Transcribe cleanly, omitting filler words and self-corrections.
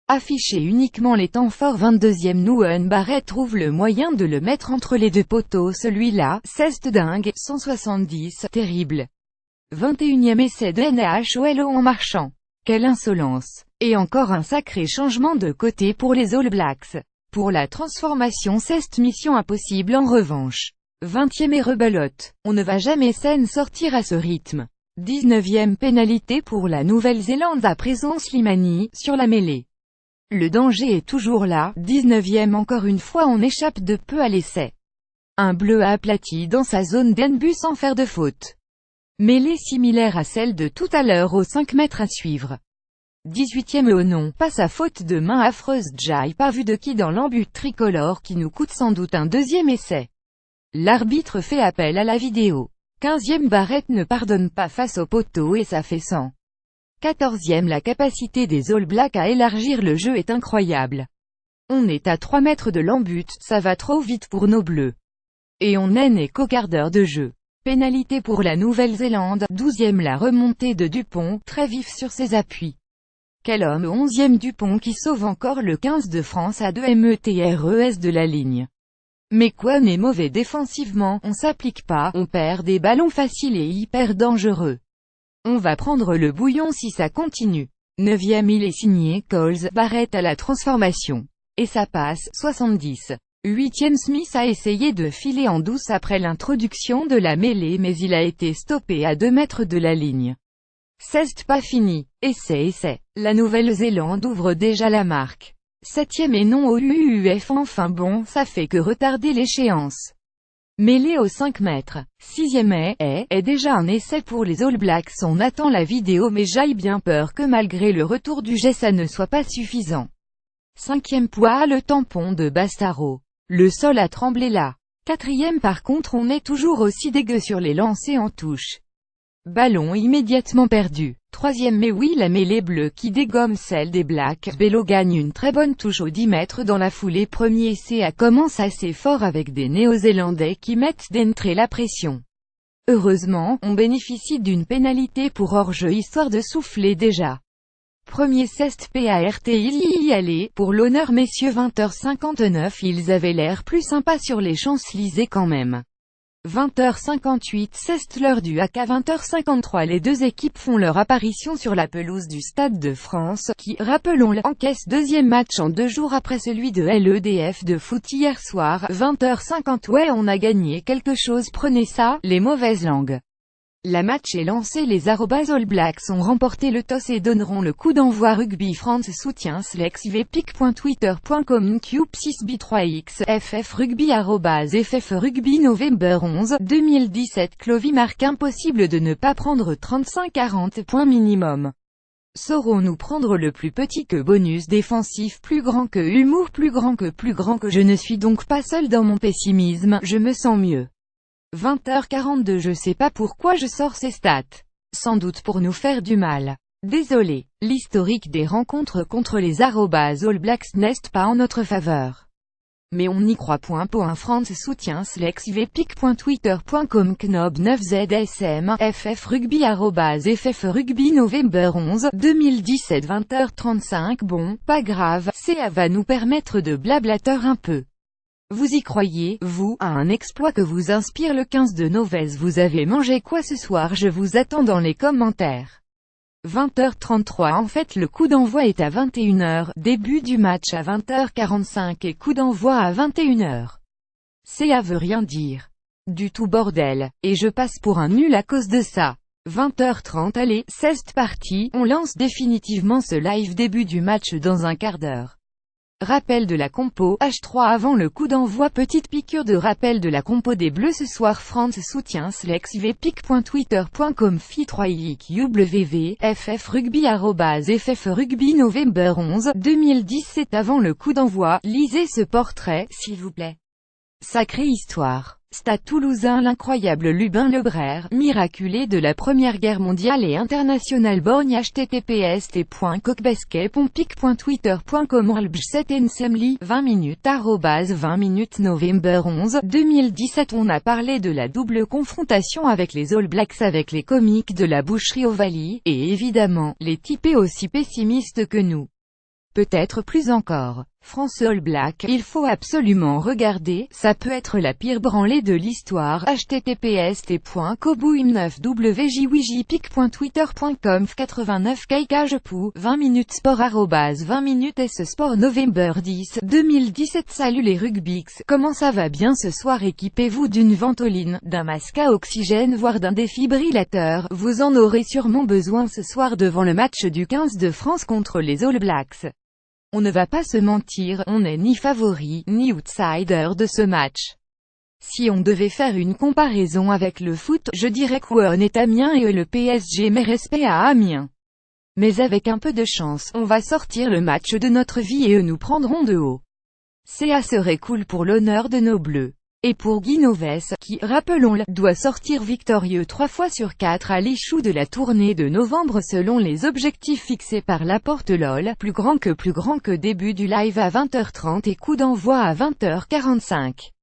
Afficher uniquement les temps forts. 22e, Nouwen Barrett trouve le moyen de le mettre entre les deux poteaux. Celui-là, c'est dingue. 170, terrible. 21e essai de NHOLO en marchant. Quelle insolence. Et encore un sacré changement de côté pour les All Blacks. Pour la transformation, c'est mission impossible en revanche. 20e et rebelote. On ne va jamais s'en sortir à ce rythme. 19e pénalité pour la Nouvelle-Zélande à présent. Slimani, sur la mêlée. Le danger est toujours là. 19e, encore une fois on échappe de peu à l'essai. Un bleu aplati dans sa zone d'enbut sans faire de faute. Mêlée similaire à celle de tout à l'heure aux 5 mètres à suivre. 18e, oh non, pas sa faute de main affreuse. Jai pas vu de qui dans l'embut tricolore qui nous coûte sans doute un deuxième essai. L'arbitre fait appel à la vidéo. 15e, Barrett ne pardonne pas face au poteau et ça fait 100. 14e, la capacité des All Blacks à élargir le jeu est incroyable. On est à 3 mètres de l'embut, ça va trop vite pour nos bleus. Et on n'est qu'au quart d'heure de jeu. Pénalité pour la Nouvelle-Zélande. 12e, la remontée de Dupont, très vif sur ses appuis. Quel homme. 11e, Dupont qui sauve encore le 15 de France à 2 mètres de la ligne. Mais quoi n'est mauvais défensivement, on s'applique pas, on perd des ballons faciles et hyper dangereux. On va prendre le bouillon si ça continue. 9e, il est signé Coles. Barrett à la transformation. Et ça passe. 70. 8e, Smith a essayé de filer en douce après l'introduction de la mêlée mais il a été stoppé à 2 mètres de la ligne. C'est pas fini. Essai. La Nouvelle-Zélande ouvre déjà la marque. 7e et non au UUF. Enfin bon, ça fait que retarder l'échéance. Mêlée aux 5 mètres. 6e est déjà un essai pour les All Blacks. On attend la vidéo mais j'ai bien peur que malgré le retour du jet ça ne soit pas suffisant. 5e, poids, le tampon de Bastaro. Le sol a tremblé là. 4e, par contre on est toujours aussi dégueu sur les lancers en touche. Ballon immédiatement perdu. 3e, mais oui, la mêlée bleue qui dégomme celle des Blacks. Bello gagne une très bonne touche aux 10 mètres dans la foulée. Premier essai commence assez fort avec des Néo-Zélandais qui mettent d'entrer la pression. Heureusement, on bénéficie d'une pénalité pour hors-jeu histoire de souffler déjà. Premier cest PART il y allait, pour l'honneur messieurs. 20h59, ils avaient l'air plus sympas sur les Champs-Élysées quand même. 20h58, c'est l'heure du hack. À 20h53, les deux équipes font leur apparition sur la pelouse du Stade de France, qui, rappelons-le, encaisse deuxième match en 2 jours après celui de l'EDF de foot hier soir. 20h50, ouais, on a gagné quelque chose, prenez ça, les mauvaises langues. La match est lancé. Les All Blacks ont remporté le toss et donneront le coup d'envoi. Rugby France soutient /vpic.twitter.com Cube 6b3x ff rugby @ff rugby November 11 2017. Clovy marque. Impossible de ne pas prendre 35-40 points minimum. Saurons-nous prendre le plus petit que bonus défensif, plus grand que humour, plus grand que je ne suis donc pas seul dans mon pessimisme, je me sens mieux. 20h42, je sais pas pourquoi je sors ces stats. Sans doute pour nous faire du mal. Désolé, l'historique des rencontres contre les All Blacks n'est pas en notre faveur. Mais on n'y croit point. France soutient /vpic.twitter.com Knob 9ZSM ff rugby @ff rugby November 11 2017. 20h35. Bon, pas grave, ça va nous permettre de blablater un peu. Vous y croyez, vous, à un exploit que vous inspire le 15 de Novès? Vous avez mangé quoi ce soir? Je vous attends dans les commentaires. 20h33. En fait le coup d'envoi est à 21h, début du match à 20h45 et coup d'envoi à 21h. Ça veut rien dire. Du tout bordel, et je passe pour un nul à cause de ça. 20h30. Allez, c'est parti, on lance définitivement ce live début du match dans un quart d'heure. Rappel de la compo, H3 avant le coup d'envoi. Petite piqûre de rappel de la compo des Bleus ce soir. France soutient /vpic.twitter.com fi3iqwv ff rugby @ff rugby November 11 2017. Avant le coup d'envoi, lisez ce portrait, s'il vous plaît. Sacrée histoire. Stade toulousain. L'incroyable Lubin Lebrère, miraculé de la Première Guerre mondiale et internationale. Borgne. https://t.coquebasquet.pic.twitter.com Olbj 7 Ensemble 20 minutes @20 minutes November 11 2017. On a parlé de la double confrontation avec les All Blacks avec les comiques de la boucherie Ovalie, et évidemment, les typés aussi pessimistes que nous. Peut-être plus encore. France All Black, il faut absolument regarder, ça peut être la pire branlée de l'histoire. https://koboum9wjwijpic.twitter.com 89 kaikajepou 20 minutes sport @20 minutes sport November 10 2017. Salut les Rugbix, comment ça va bien ce soir? Équipez-vous d'une ventoline, d'un masque à oxygène voire d'un défibrillateur, vous en aurez sûrement besoin ce soir devant le match du 15 de France contre les All Blacks. On ne va pas se mentir, on n'est ni favori, ni outsider de ce match. Si on devait faire une comparaison avec le foot, je dirais qu'Ouon est Amiens et le PSG met respect à Amiens. Mais avec un peu de chance, on va sortir le match de notre vie et eux nous prendront de haut. Ça serait cool pour l'honneur de nos bleus. Et pour Guy Novès, qui, rappelons-le, doit sortir victorieux 3 fois sur 4 à l'échoue de la tournée de novembre selon les objectifs fixés par Laporte. LOL, plus grand que début du live à 20h30 et coup d'envoi à 20h45.